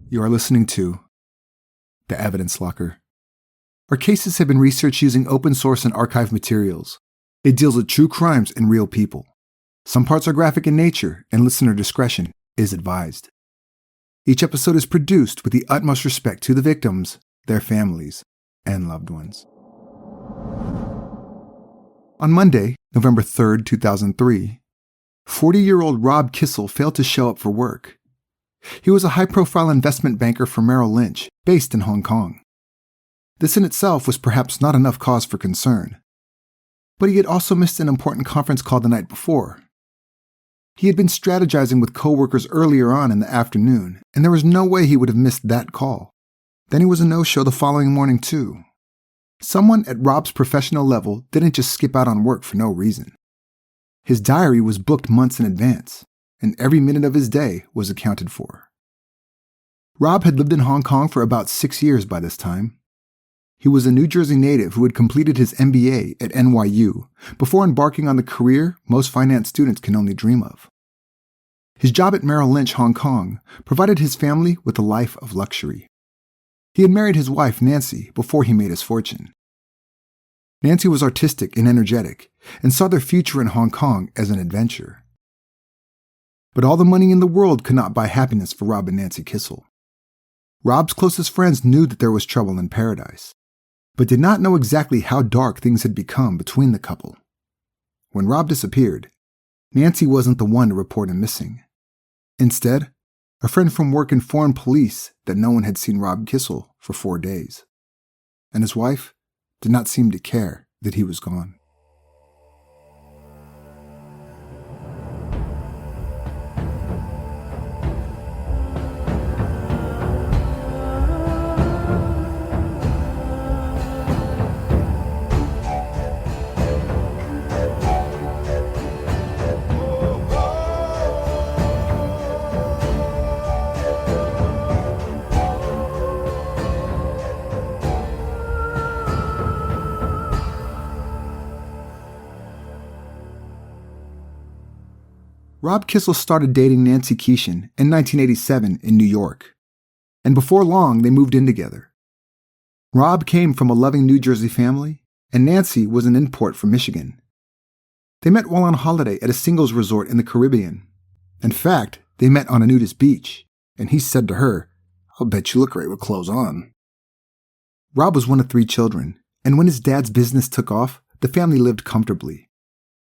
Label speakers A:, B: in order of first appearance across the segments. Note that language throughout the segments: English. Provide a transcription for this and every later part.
A: You are listening to The Evidence Locker. Our cases have been researched using open source and archive materials. It deals with true crimes and real people. Some parts are graphic in nature, and listener discretion is advised. Each episode is produced with the utmost respect to the victims, their families, and loved ones. On Monday, November 3rd, 2003, 40-year-old Rob Kissel failed to show up for work. He was a high-profile investment banker for Merrill Lynch, based in Hong Kong. This in itself was perhaps not enough cause for concern. But he had also missed an important conference call the night before. He had been strategizing with coworkers earlier on in the afternoon, and there was no way he would have missed that call. Then he was a no-show the following morning, too. Someone at Rob's professional level didn't just skip out on work for no reason. His diary was booked months in advance, and every minute of his day was accounted for. Rob had lived in Hong Kong for about 6 years by this time. He was a New Jersey native who had completed his MBA at NYU before embarking on the career most finance students can only dream of. His job at Merrill Lynch, Hong Kong, provided his family with a life of luxury. He had married his wife, Nancy, before he made his fortune. Nancy was artistic and energetic and saw their future in Hong Kong as an adventure. But all the money in the world could not buy happiness for Rob and Nancy Kissel. Rob's closest friends knew that there was trouble in paradise, but did not know exactly how dark things had become between the couple. When Rob disappeared, Nancy wasn't the one to report him missing. Instead, a friend from work informed police that no one had seen Rob Kissel for 4 days, and his wife did not seem to care that he was gone. Rob Kissel started dating Nancy Keeshan in 1987 in New York, and before long they moved in together. Rob came from a loving New Jersey family, and Nancy was an import from Michigan. They met while on holiday at a singles resort in the Caribbean. In fact, they met on a nudist beach, and he said to her, "I'll bet you look great with clothes on." Rob was one of 3 children, and when his dad's business took off, the family lived comfortably.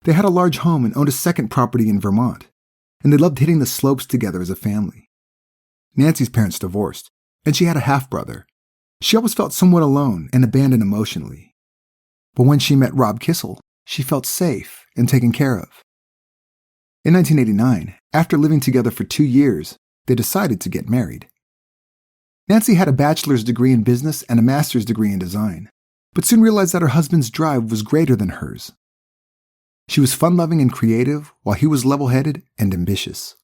A: They had a large home and owned a second property in Vermont, and they loved hitting the slopes together as a family. Nancy's parents divorced, and she had a half-brother. She always felt somewhat alone and abandoned emotionally. But when she met Rob Kissel, she felt safe and taken care of. In 1989, after living together for 2 years, they decided to get married. Nancy had a bachelor's degree in business and a master's degree in design, but soon realized that her husband's drive was greater than hers. She was fun-loving and creative, while he was level-headed and ambitious.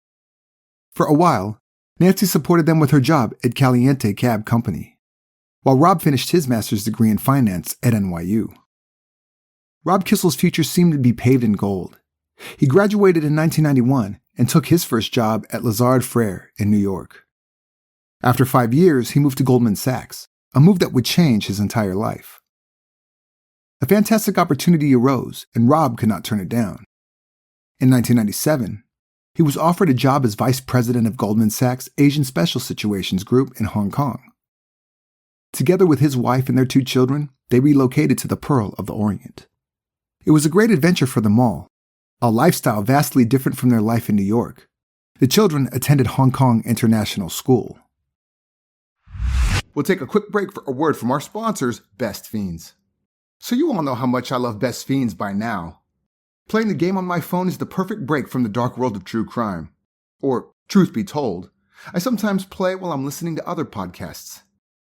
A: For a while, Nancy supported them with her job at Caliente Cab Company, while Rob finished his master's degree in finance at NYU. Rob Kissel's future seemed to be paved in gold. He graduated in 1991 and took his first job at Lazard Frere in New York. After 5 years, he moved to Goldman Sachs, a move that would change his entire life. A fantastic opportunity arose, and Rob could not turn it down. In 1997, he was offered a job as vice president of Goldman Sachs' Asian Special Situations Group in Hong Kong. Together with his wife and their 2 children, they relocated to the Pearl of the Orient. It was a great adventure for them all, a lifestyle vastly different from their life in New York. The children attended Hong Kong International School. We'll take a quick break for a word from our sponsors, Best Fiends. So you all know how much I love Best Fiends by now. Playing the game on my phone is the perfect break from the dark world of true crime. Or, truth be told, I sometimes play while I'm listening to other podcasts.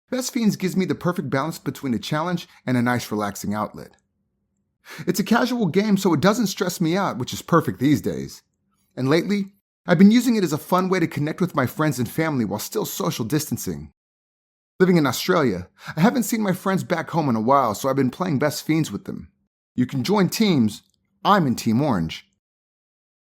A: Best Fiends gives me the perfect balance between a challenge and a nice relaxing outlet. It's a casual game so it doesn't stress me out, which is perfect these days. And lately, I've been using it as a fun way to connect with my friends and family while still social distancing. Living in Australia, I haven't seen my friends back home in a while, so I've been playing Best Fiends with them. You can join teams. I'm in Team Orange.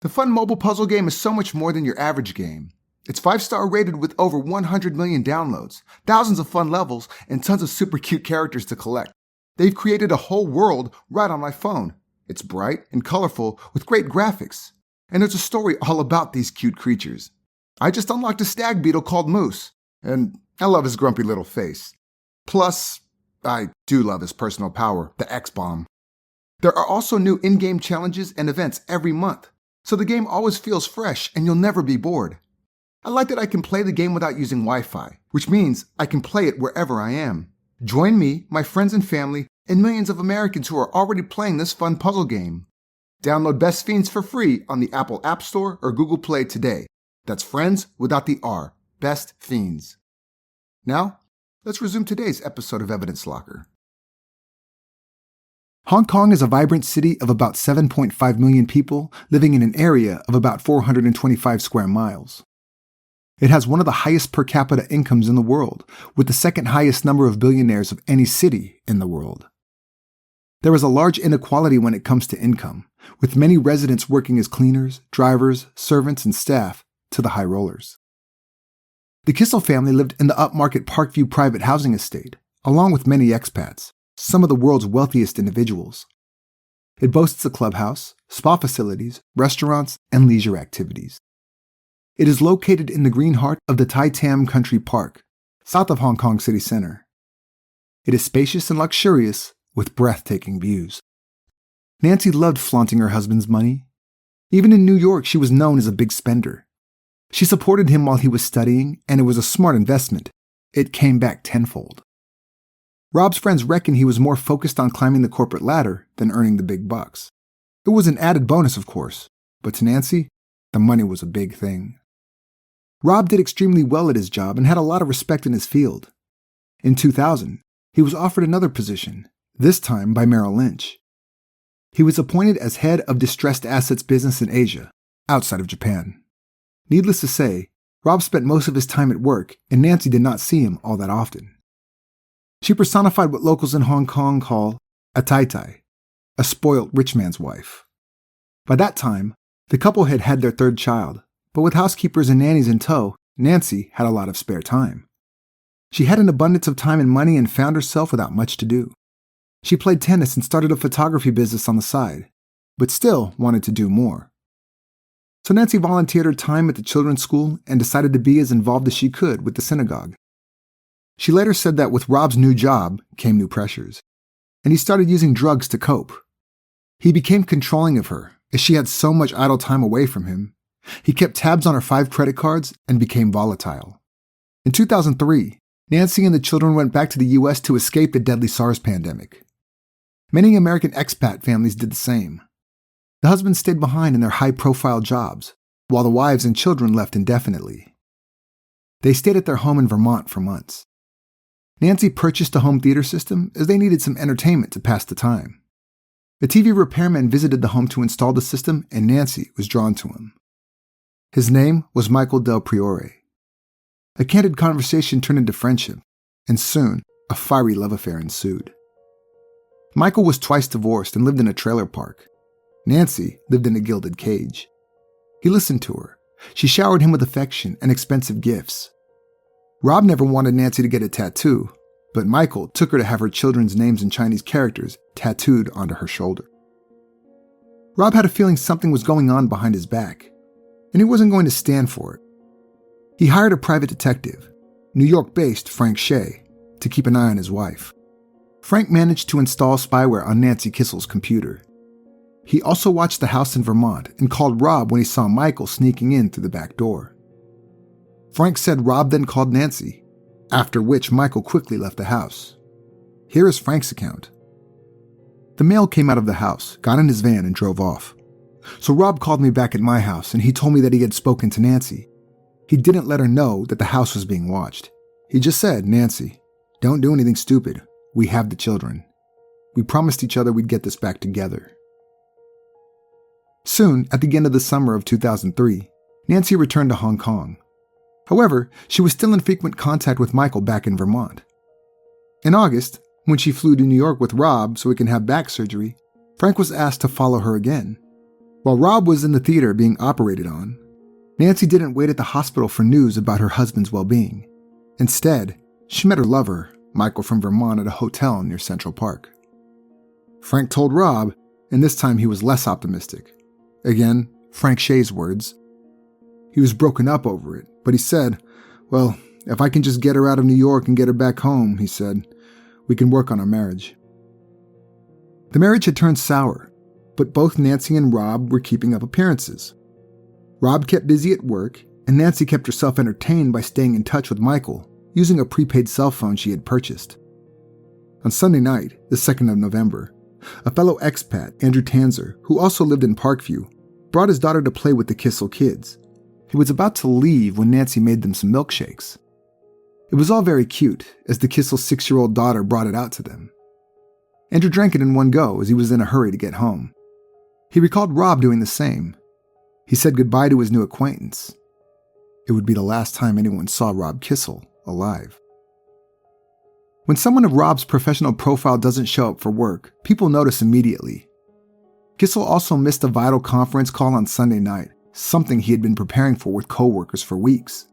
A: The fun mobile puzzle game is so much more than your average game. It's 5-star rated with over 100 million downloads, thousands of fun levels, and tons of super cute characters to collect. They've created a whole world right on my phone. It's bright and colorful with great graphics. And there's a story all about these cute creatures. I just unlocked a stag beetle called Moose, and I love his grumpy little face. Plus, I do love his personal power, the X-Bomb. There are also new in-game challenges and events every month, so the game always feels fresh and you'll never be bored. I like that I can play the game without using Wi-Fi, which means I can play it wherever I am. Join me, my friends and family, and millions of Americans who are already playing this fun puzzle game. Download Best Fiends for free on the Apple App Store or Google Play today. That's friends without the R. Best Fiends. Now, let's resume today's episode of Evidence Locker. Hong Kong is a vibrant city of about 7.5 million people living in an area of about 425 square miles. It has one of the highest per capita incomes in the world, with the second highest number of billionaires of any city in the world. There is a large inequality when it comes to income, with many residents working as cleaners, drivers, servants, and staff to the high rollers. The Kissel family lived in the upmarket Parkview private housing estate, along with many expats, some of the world's wealthiest individuals. It boasts a clubhouse, spa facilities, restaurants, and leisure activities. It is located in the green heart of the Tai Tam Country Park, south of Hong Kong city center. It is spacious and luxurious, with breathtaking views. Nancy loved flaunting her husband's money. Even in New York, she was known as a big spender. She supported him while he was studying, and it was a smart investment. It came back tenfold. Rob's friends reckon he was more focused on climbing the corporate ladder than earning the big bucks. It was an added bonus, of course, but to Nancy, the money was a big thing. Rob did extremely well at his job and had a lot of respect in his field. In 2000, he was offered another position, this time by Merrill Lynch. He was appointed as head of distressed assets business in Asia, outside of Japan. Needless to say, Rob spent most of his time at work, and Nancy did not see him all that often. She personified what locals in Hong Kong call a tai-tai, a spoilt rich man's wife. By that time, the couple had had their third child, but with housekeepers and nannies in tow, Nancy had a lot of spare time. She had an abundance of time and money and found herself without much to do. She played tennis and started a photography business on the side, but still wanted to do more. So Nancy volunteered her time at the children's school and decided to be as involved as she could with the synagogue. She later said that with Rob's new job came new pressures, and he started using drugs to cope. He became controlling of her, as she had so much idle time away from him. He kept tabs on her 5 credit cards and became volatile. In 2003, Nancy and the children went back to the U.S. to escape the deadly SARS pandemic. Many American expat families did the same. The husbands stayed behind in their high-profile jobs, while the wives and children left indefinitely. They stayed at their home in Vermont for months. Nancy purchased a home theater system as they needed some entertainment to pass the time. A TV repairman visited the home to install the system, and Nancy was drawn to him. His name was Michael Del Priore. A candid conversation turned into friendship, and soon a fiery love affair ensued. Michael was twice divorced and lived in a trailer park. Nancy lived in a gilded cage. He listened to her. She showered him with affection and expensive gifts. Rob never wanted Nancy to get a tattoo, but Michael took her to have her children's names in Chinese characters tattooed onto her shoulder. Rob had a feeling something was going on behind his back, and he wasn't going to stand for it. He hired a private detective, New York-based Frank Shea, to keep an eye on his wife. Frank managed to install spyware on Nancy Kissel's computer. He also watched the house in Vermont and called Rob when he saw Michael sneaking in through the back door. Frank said Rob then called Nancy, after which Michael quickly left the house. Here is Frank's account. The male came out of the house, got in his van, and drove off. So Rob called me back at my house, and he told me that he had spoken to Nancy. He didn't let her know that the house was being watched. He just said, "Nancy, don't do anything stupid. We have the children. We promised each other we'd get this back together." Soon, at the end of the summer of 2003, Nancy returned to Hong Kong. However, she was still in frequent contact with Michael back in Vermont. In August, when she flew to New York with Rob so he can have back surgery, Frank was asked to follow her again. While Rob was in the theater being operated on, Nancy didn't wait at the hospital for news about her husband's well-being. Instead, she met her lover, Michael from Vermont, at a hotel near Central Park. Frank told Rob, and this time he was less optimistic. Again, Frank Shea's words. He was broken up over it, but he said, "Well, if I can just get her out of New York and get her back home," he said, "we can work on our marriage." The marriage had turned sour, but both Nancy and Rob were keeping up appearances. Rob kept busy at work, and Nancy kept herself entertained by staying in touch with Michael, using a prepaid cell phone she had purchased. On Sunday night, the 2nd of November, a fellow expat, Andrew Tanzer, who also lived in Parkview, brought his daughter to play with the Kissel kids. He was about to leave when Nancy made them some milkshakes. It was all very cute, as the Kissel's 6-year-old daughter brought it out to them. Andrew drank it in one go as he was in a hurry to get home. He recalled Rob doing the same. He said goodbye to his new acquaintance. It would be the last time anyone saw Rob Kissel alive. When someone of Rob's professional profile doesn't show up for work, people notice immediately. Kissel also missed a vital conference call on Sunday night, something he had been preparing for with co-workers for weeks.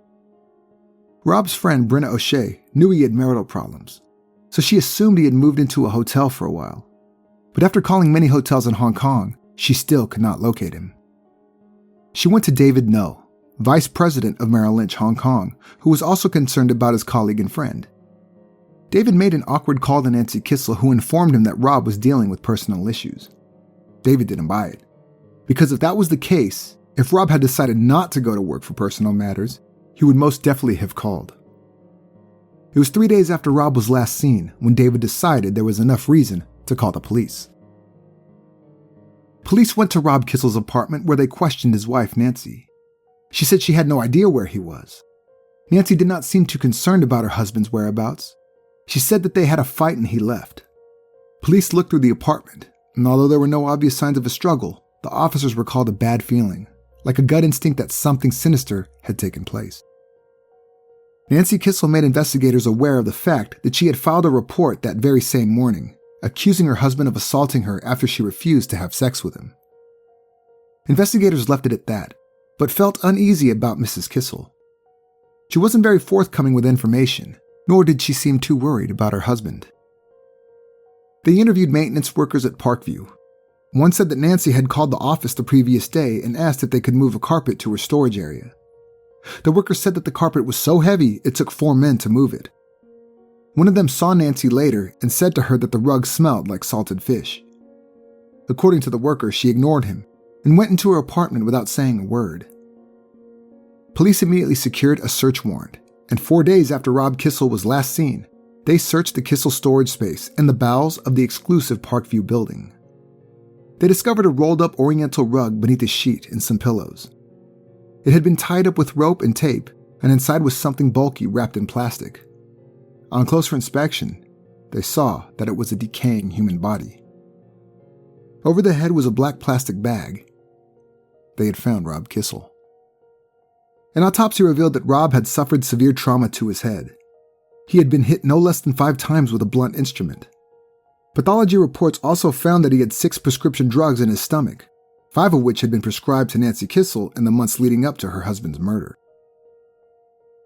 A: Rob's friend Brenna O'Shea knew he had marital problems, so she assumed he had moved into a hotel for a while. But after calling many hotels in Hong Kong, she still could not locate him. She went to David No, vice president of Merrill Lynch Hong Kong, who was also concerned about his colleague and friend. David made an awkward call to Nancy Kissel, who informed him that Rob was dealing with personal issues. David didn't buy it, because if that was the case, if Rob had decided not to go to work for personal matters, he would most definitely have called. It was 3 days after Rob was last seen when David decided there was enough reason to call the police. Police went to Rob Kissel's apartment where they questioned his wife, Nancy. She said she had no idea where he was. Nancy did not seem too concerned about her husband's whereabouts. She said that they had a fight and he left. Police looked through the apartment, and although there were no obvious signs of a struggle, the officers recalled a bad feeling, like a gut instinct that something sinister had taken place. Nancy Kissel made investigators aware of the fact that she had filed a report that very same morning, accusing her husband of assaulting her after she refused to have sex with him. Investigators left it at that, but felt uneasy about Mrs. Kissel. She wasn't very forthcoming with information, nor did she seem too worried about her husband. They interviewed maintenance workers at Parkview. One said that Nancy had called the office the previous day and asked if they could move a carpet to her storage area. The workers said that the carpet was so heavy it took 4 men to move it. One of them saw Nancy later and said to her that the rug smelled like salted fish. According to the worker, she ignored him and went into her apartment without saying a word. Police immediately secured a search warrant, and 4 days after Rob Kissel was last seen, they searched the Kissel storage space and the bowels of the exclusive Parkview building. They discovered a rolled-up oriental rug beneath a sheet and some pillows. It had been tied up with rope and tape, and inside was something bulky wrapped in plastic. On closer inspection, they saw that it was a decaying human body. Over the head was a black plastic bag. They had found Rob Kissel. An autopsy revealed that Rob had suffered severe trauma to his head. He had been hit no less than 5 times with a blunt instrument. Pathology reports also found that he had 6 prescription drugs in his stomach, 5 of which had been prescribed to Nancy Kissel in the months leading up to her husband's murder.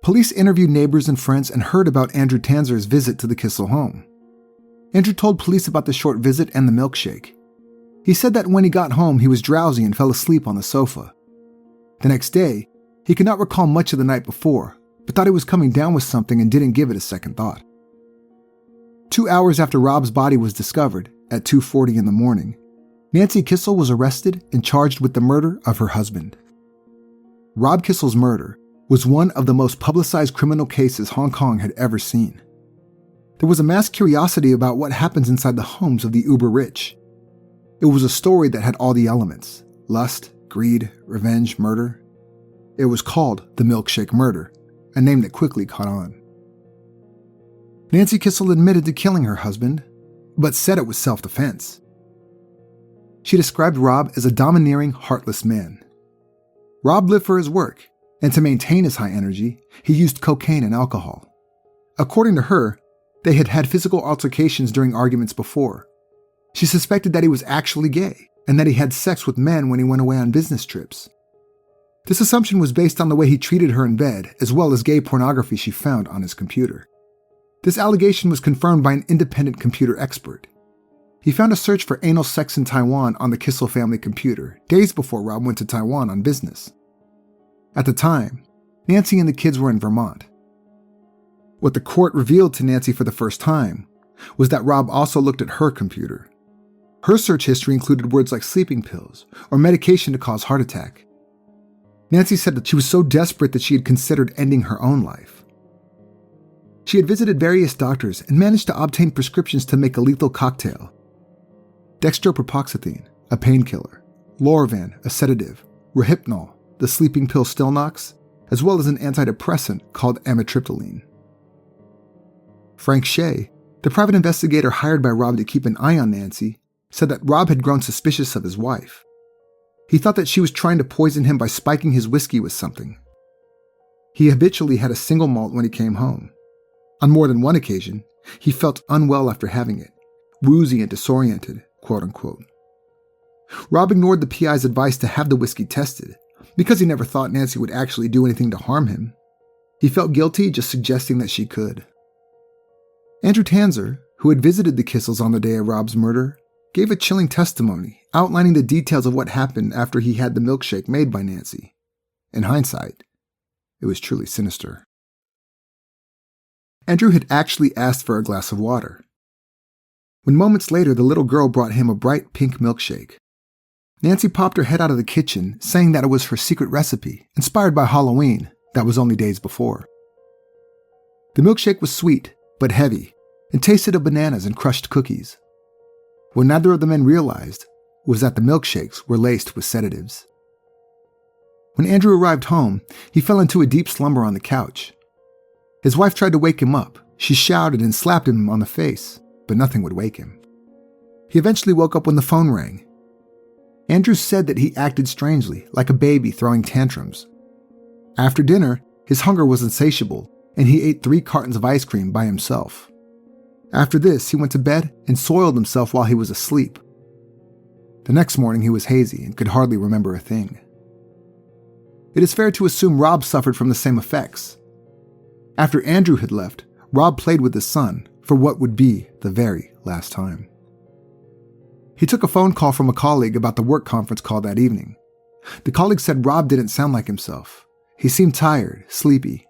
A: Police interviewed neighbors and friends and heard about Andrew Tanzer's visit to the Kissel home. Andrew told police about the short visit and the milkshake. He said that when he got home, he was drowsy and fell asleep on the sofa. The next day, he could not recall much of the night before, but thought he was coming down with something and didn't give it a second thought. 2 hours after Rob's body was discovered, at 2:40 in the morning, Nancy Kissel was arrested and charged with the murder of her husband. Rob Kissel's murder was one of the most publicized criminal cases Hong Kong had ever seen. There was a mass curiosity about what happens inside the homes of the uber-rich. It was a story that had all the elements: lust, greed, revenge, murder. It was called the Milkshake Murder, a name that quickly caught on. Nancy Kissel admitted to killing her husband, but said it was self-defense. She described Rob as a domineering, heartless man. Rob lived for his work, and to maintain his high energy, he used cocaine and alcohol. According to her, they had had physical altercations during arguments before. She suspected that he was actually gay, and that he had sex with men when he went away on business trips. This assumption was based on the way he treated her in bed, as well as gay pornography she found on his computer. This allegation was confirmed by an independent computer expert. He found a search for anal sex in Taiwan on the Kissel family computer, days before Rob went to Taiwan on business. At the time, Nancy and the kids were in Vermont. What the court revealed to Nancy for the first time was that Rob also looked at her computer. Her search history included words like sleeping pills or medication to cause heart attack. Nancy said that she was so desperate that she had considered ending her own life. She had visited various doctors and managed to obtain prescriptions to make a lethal cocktail: dextropropoxetine, a painkiller; Lorvan, a sedative; Rohypnol, the sleeping pill Stilnox, as well as an antidepressant called amitriptyline. Frank Shea, the private investigator hired by Rob to keep an eye on Nancy, said that Rob had grown suspicious of his wife. He thought that she was trying to poison him by spiking his whiskey with something. He habitually had a single malt when he came home. On more than one occasion, he felt unwell after having it, woozy and disoriented, quote-unquote. Rob ignored the PI's advice to have the whiskey tested, because he never thought Nancy would actually do anything to harm him. He felt guilty just suggesting that she could. Andrew Tanzer, who had visited the Kissels on the day of Rob's murder, gave a chilling testimony outlining the details of what happened after he had the milkshake made by Nancy. In hindsight, it was truly sinister. Andrew had actually asked for a glass of water. When moments later the little girl brought him a bright pink milkshake, Nancy popped her head out of the kitchen, saying that it was her secret recipe, inspired by Halloween, that was only days before. The milkshake was sweet, but heavy, and tasted of bananas and crushed cookies. What neither of the men realized was that the milkshakes were laced with sedatives. When Andrew arrived home, he fell into a deep slumber on the couch. His wife tried to wake him up. She shouted and slapped him on the face, but nothing would wake him. He eventually woke up when the phone rang. Andrew said that he acted strangely, like a baby throwing tantrums. After dinner, his hunger was insatiable, and he ate 3 cartons of ice cream by himself. After this, he went to bed and soiled himself while he was asleep. The next morning, he was hazy and could hardly remember a thing. It is fair to assume Rob suffered from the same effects. After Andrew had left, Rob played with his son for what would be the very last time. He took a phone call from a colleague about the work conference call that evening. The colleague said Rob didn't sound like himself. He seemed tired, sleepy.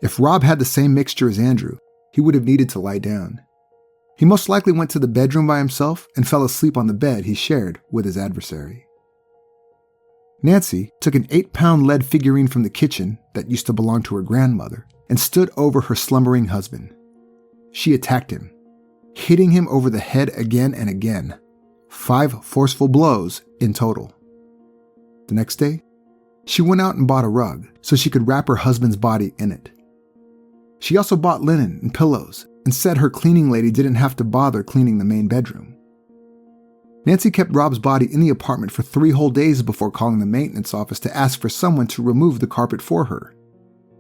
A: If Rob had the same mixture as Andrew, he would have needed to lie down. He most likely went to the bedroom by himself and fell asleep on the bed he shared with his adversary. Nancy took an 8-pound lead figurine from the kitchen that used to belong to her grandmother and stood over her slumbering husband. She attacked him, hitting him over the head again and again, 5 forceful blows in total. The next day, she went out and bought a rug so she could wrap her husband's body in it. She also bought linen and pillows and said her cleaning lady didn't have to bother cleaning the main bedroom. Nancy kept Rob's body in the apartment for 3 whole days before calling the maintenance office to ask for someone to remove the carpet for her.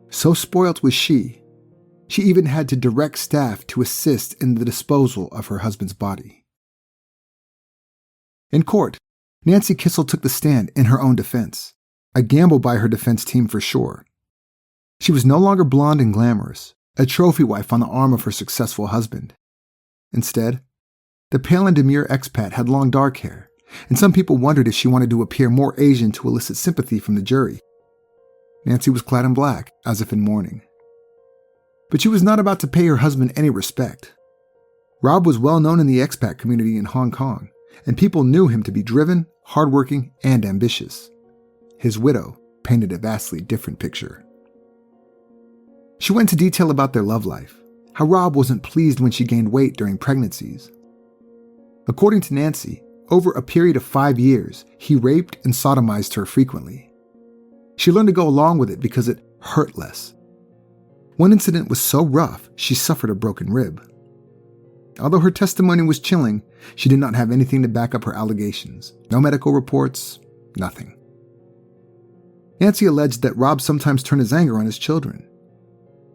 A: So spoilt was she even had to direct staff to assist in the disposal of her husband's body. In court, Nancy Kissel took the stand in her own defense, a gamble by her defense team for sure. She was no longer blonde and glamorous, a trophy wife on the arm of her successful husband. Instead, the pale and demure expat had long dark hair, and some people wondered if she wanted to appear more Asian to elicit sympathy from the jury. Nancy was clad in black, as if in mourning. But she was not about to pay her husband any respect. Rob was well known in the expat community in Hong Kong, and people knew him to be driven, hardworking, and ambitious. His widow painted a vastly different picture. She went into detail about their love life, how Rob wasn't pleased when she gained weight during pregnancies. According to Nancy, over a period of 5 years, he raped and sodomized her frequently. She learned to go along with it because it hurt less. One incident was so rough, she suffered a broken rib. Although her testimony was chilling, she did not have anything to back up her allegations. No medical reports, nothing. Nancy alleged that Rob sometimes turned his anger on his children.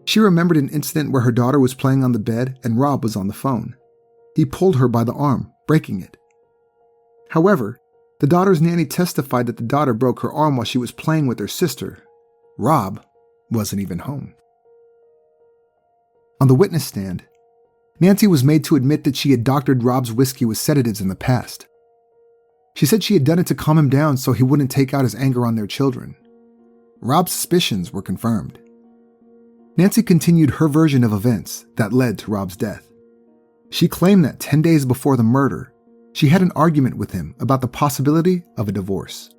A: She remembered an incident where her daughter was playing on the bed and Rob was on the phone. He pulled her by the arm, breaking it. However, The daughter's nanny testified that the daughter broke her arm while she was playing with her sister. Rob wasn't even home. On the witness stand, Nancy was made to admit that she had doctored Rob's whiskey with sedatives in the past. She said she had done it to calm him down so he wouldn't take out his anger on their children. Rob's suspicions were confirmed. Nancy continued her version of events that led to Rob's death. She claimed that 10 days before the murder, she had an argument with him about the possibility of a divorce.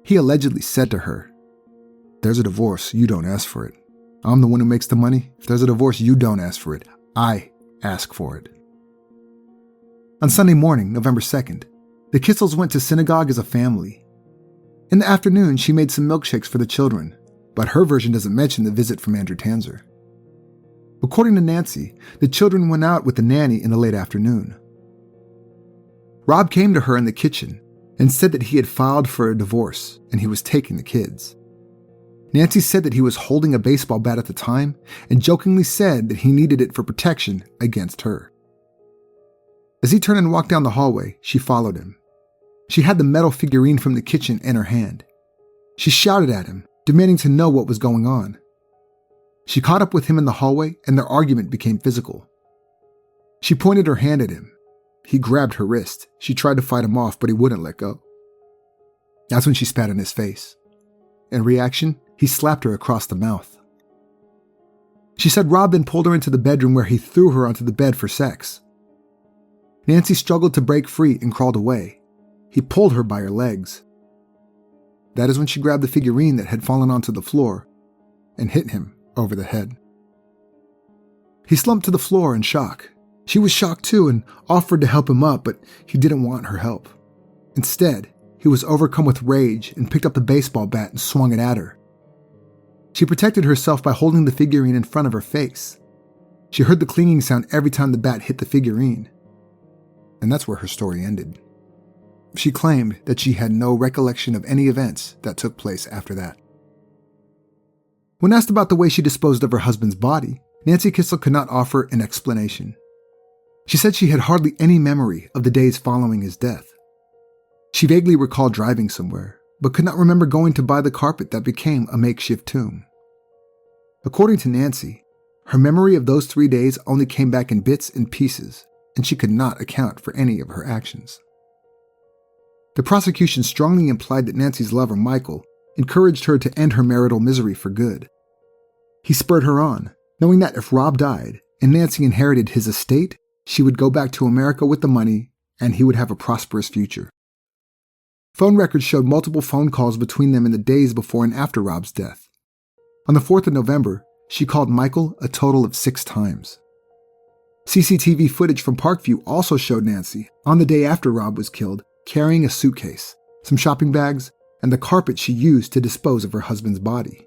A: He allegedly said to her, "There's a divorce, you don't ask for it. I'm the one who makes the money. If there's a divorce, you don't ask for it. I ask for it." On Sunday morning, November 2nd, the Kissels went to synagogue as a family. In the afternoon, she made some milkshakes for the children, but her version doesn't mention the visit from Andrew Tanzer. According to Nancy, the children went out with the nanny in the late afternoon. Rob came to her in the kitchen and said that he had filed for a divorce and he was taking the kids. Nancy said that he was holding a baseball bat at the time and jokingly said that he needed it for protection against her. As he turned and walked down the hallway, she followed him. She had the metal figurine from the kitchen in her hand. She shouted at him, demanding to know what was going on. She caught up with him in the hallway and their argument became physical. She pointed her hand at him. He grabbed her wrist. She tried to fight him off, but he wouldn't let go. That's when she spat in his face. In reaction, he slapped her across the mouth. She said Rob then pulled her into the bedroom where he threw her onto the bed for sex. Nancy struggled to break free and crawled away. He pulled her by her legs. That is when she grabbed the figurine that had fallen onto the floor and hit him over the head. He slumped to the floor in shock. She was shocked too and offered to help him up, but he didn't want her help. Instead, he was overcome with rage and picked up the baseball bat and swung it at her. She protected herself by holding the figurine in front of her face. She heard the clinging sound every time the bat hit the figurine. And that's where her story ended. She claimed that she had no recollection of any events that took place after that. When asked about the way she disposed of her husband's body, Nancy Kissel could not offer an explanation. She said she had hardly any memory of the days following his death. She vaguely recalled driving somewhere, but could not remember going to buy the carpet that became a makeshift tomb. According to Nancy, her memory of those 3 days only came back in bits and pieces, and she could not account for any of her actions. The prosecution strongly implied that Nancy's lover, Michael, encouraged her to end her marital misery for good. He spurred her on, knowing that if Rob died and Nancy inherited his estate, she would go back to America with the money and he would have a prosperous future. Phone records showed multiple phone calls between them in the days before and after Rob's death. On the 4th of November, she called Michael a total of 6 times. CCTV footage from Parkview also showed Nancy, on the day after Rob was killed, carrying a suitcase, some shopping bags, and the carpet she used to dispose of her husband's body.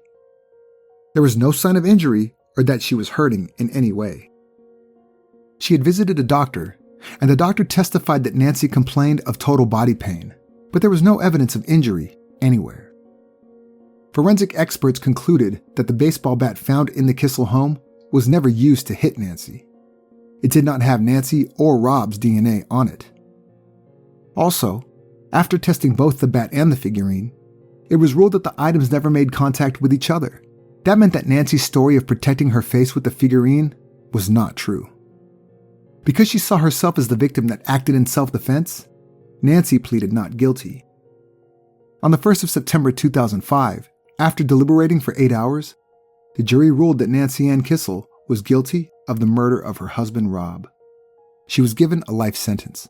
A: There was no sign of injury or that she was hurting in any way. She had visited a doctor, and the doctor testified that Nancy complained of total body pain, but there was no evidence of injury anywhere. Forensic experts concluded that the baseball bat found in the Kissel home was never used to hit Nancy. It did not have Nancy or Rob's DNA on it. Also, after testing both the bat and the figurine, it was ruled that the items never made contact with each other. That meant that Nancy's story of protecting her face with the figurine was not true. Because she saw herself as the victim that acted in self-defense, Nancy pleaded not guilty. On the 1st of September 2005, after deliberating for 8 hours, the jury ruled that Nancy Ann Kissel was guilty of the murder of her husband Rob. She was given a life sentence.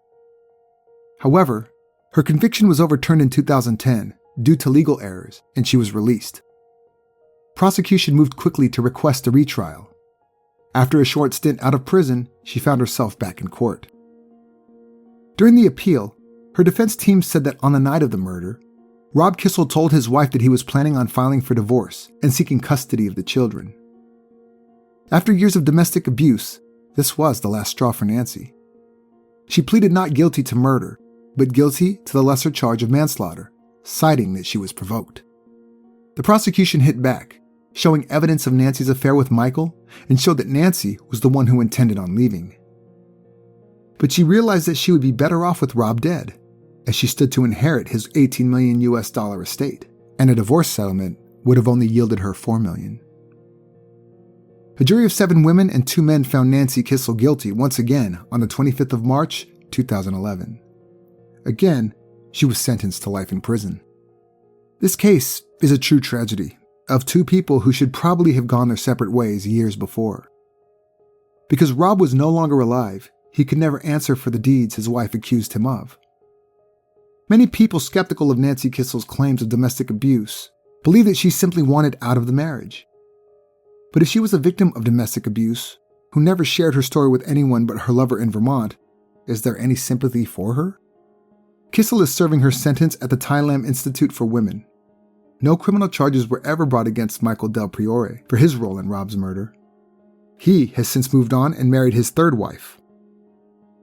A: However, her conviction was overturned in 2010 due to legal errors, and she was released. Prosecution moved quickly to request a retrial. After a short stint out of prison, she found herself back in court. During the appeal, her defense team said that on the night of the murder, Rob Kissel told his wife that he was planning on filing for divorce and seeking custody of the children. After years of domestic abuse, this was the last straw for Nancy. She pleaded not guilty to murder, but guilty to the lesser charge of manslaughter, citing that she was provoked. The prosecution hit back, showing evidence of Nancy's affair with Michael, and showed that Nancy was the one who intended on leaving. But she realized that she would be better off with Rob dead. as she stood to inherit his $18 million estate, and a divorce settlement would have only yielded her $4 million. A jury of 7 women and 2 men found Nancy Kissel guilty once again on the 25th of March, 2011. Again, she was sentenced to life in prison. This case is a true tragedy of 2 people who should probably have gone their separate ways years before. Because Rob was no longer alive, he could never answer for the deeds his wife accused him of. Many people skeptical of Nancy Kissel's claims of domestic abuse believe that she simply wanted out of the marriage. But if she was a victim of domestic abuse, who never shared her story with anyone but her lover in Vermont, is there any sympathy for her? Kissel is serving her sentence at the Thailand Institute for Women. No criminal charges were ever brought against Michael Del Priore for his role in Rob's murder. He has since moved on and married his 3rd wife.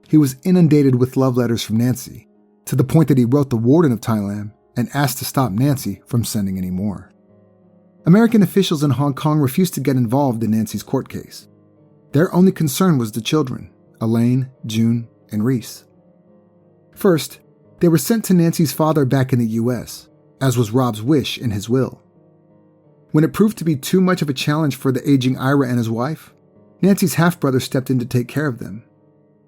A: He was inundated with love letters from Nancy, to the point that he wrote the warden of Thailand and asked to stop Nancy from sending any more. American officials in Hong Kong refused to get involved in Nancy's court case. Their only concern was the children, Elaine, June, and Reese. First, they were sent to Nancy's father back in the U.S., as was Rob's wish in his will. When it proved to be too much of a challenge for the aging Ira and his wife, Nancy's half-brother stepped in to take care of them.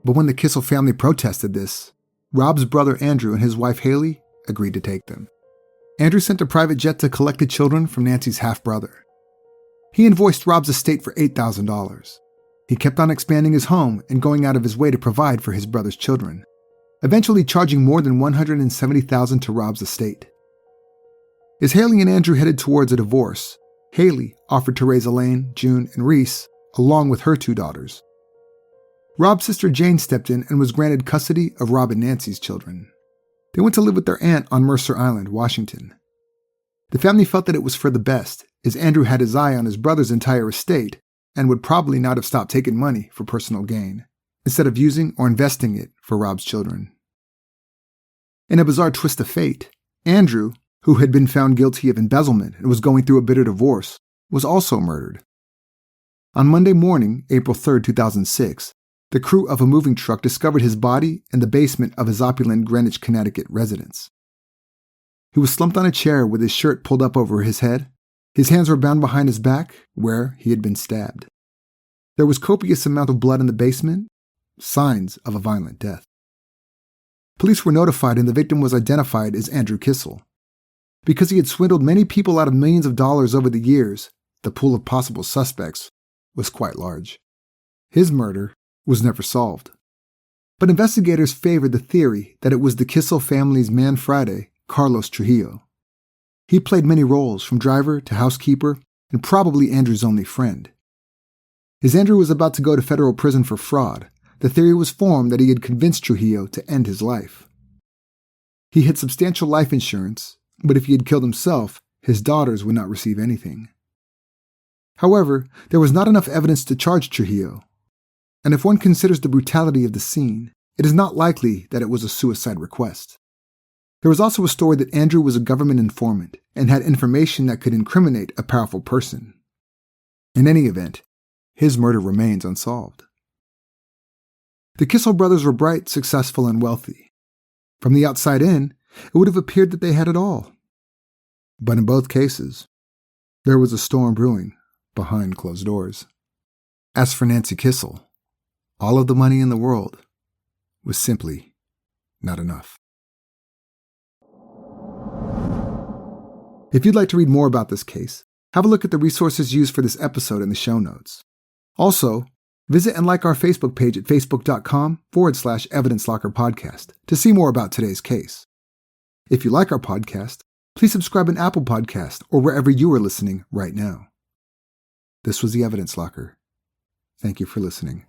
A: But when the Kissel family protested this, Rob's brother Andrew and his wife Haley agreed to take them. Andrew sent a private jet to collect the children from Nancy's half-brother. He invoiced Rob's estate for $8,000. He kept on expanding his home and going out of his way to provide for his brother's children, eventually charging more than $170,000 to Rob's estate. As Haley and Andrew headed towards a divorce, Haley offered to raise Elaine, June, and Reese, along with her 2 daughters. Rob's sister Jane stepped in and was granted custody of Rob and Nancy's children. They went to live with their aunt on Mercer Island, Washington. The family felt that it was for the best, as Andrew had his eye on his brother's entire estate and would probably not have stopped taking money for personal gain, instead of using or investing it for Rob's children. In a bizarre twist of fate, Andrew, who had been found guilty of embezzlement and was going through a bitter divorce, was also murdered. On Monday morning, April 3, 2006, the crew of a moving truck discovered his body in the basement of his opulent Greenwich, Connecticut residence. He was slumped on a chair with his shirt pulled up over his head. His hands were bound behind his back, where he had been stabbed. There was copious amount of blood in the basement, signs of a violent death. Police were notified and the victim was identified as Andrew Kissel. Because he had swindled many people out of millions of dollars over the years, the pool of possible suspects was quite large. His murder was never solved. But investigators favored the theory that it was the Kissel family's man Friday, Carlos Trujillo. He played many roles, from driver to housekeeper, and probably Andrew's only friend. As Andrew was about to go to federal prison for fraud, the theory was formed that he had convinced Trujillo to end his life. He had substantial life insurance, but if he had killed himself, his daughters would not receive anything. However, there was not enough evidence to charge Trujillo, and if one considers the brutality of the scene, it is not likely that it was a suicide request. There was also a story that Andrew was a government informant and had information that could incriminate a powerful person. In any event, his murder remains unsolved. The Kissel brothers were bright, successful, and wealthy. From the outside in, it would have appeared that they had it all. But in both cases, there was a storm brewing behind closed doors. As for Nancy Kissel, all of the money in the world was simply not enough. If you'd like to read more about this case, have a look at the resources used for this episode in the show notes. Also, visit and like our Facebook page at facebook.com/Evidence Locker Podcast to see more about today's case. If you like our podcast, please subscribe on Apple Podcast or wherever you are listening right now. This was the Evidence Locker. Thank you for listening.